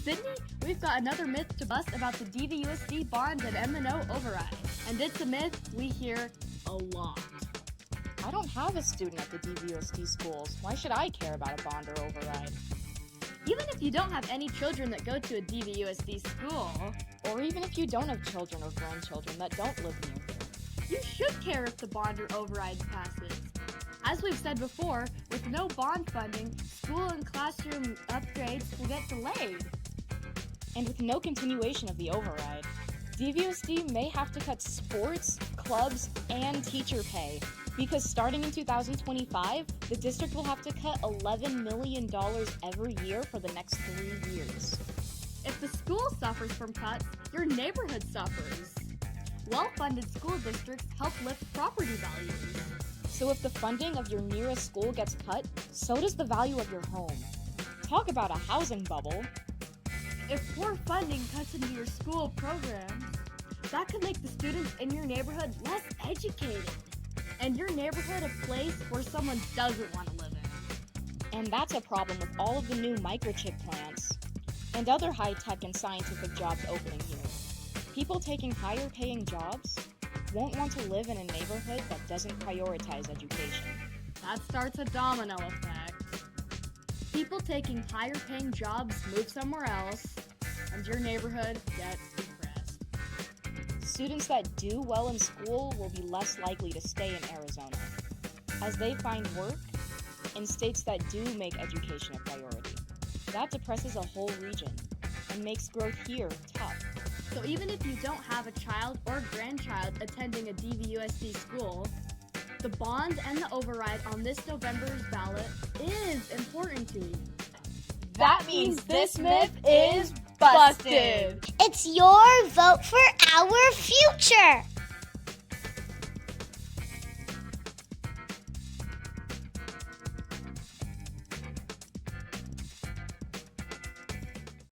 Sydney, we've got another myth to bust about the DVUSD bond and M&O override. And it's a myth we hear a lot. I don't have a student at the DVUSD schools. Why should I care about a bond or override? Even if you don't have any children that go to a DVUSD school, Or even if you don't have children or grandchildren that don't live near here. you should care if the bond or override passes. As we've said before, with no bond funding, school and classroom upgrades will get delayed. And with no continuation of the override, DVUSD may have to cut sports, clubs, and teacher pay, because starting in 2025, the district will have to cut $11 million every year for the next 3 years. If the school suffers from cuts, your neighborhood suffers. Well-funded school districts help lift property values. So if the funding of your nearest school gets cut, so does the value of your home. Talk about a housing bubble. If poor funding cuts into your school programs, that could make the students in your neighborhood less educated, and your neighborhood a place where someone doesn't want to live in. And that's a problem with all of the new microchip plants and other high-tech and scientific jobs opening here. People taking higher-paying jobs won't want to live in a neighborhood that doesn't prioritize education. That starts a domino effect. People taking higher-paying jobs move somewhere else, and your neighborhood gets depressed. Students that do well in school will be less likely to stay in Arizona, as they find work in states that do make education a priority. That depresses a whole region and makes growth here tough. So even if you don't have a child or grandchild attending a DVUSD school, the bond and the override on this November's ballot is important to you. That means this myth is busted! It's your vote for our future.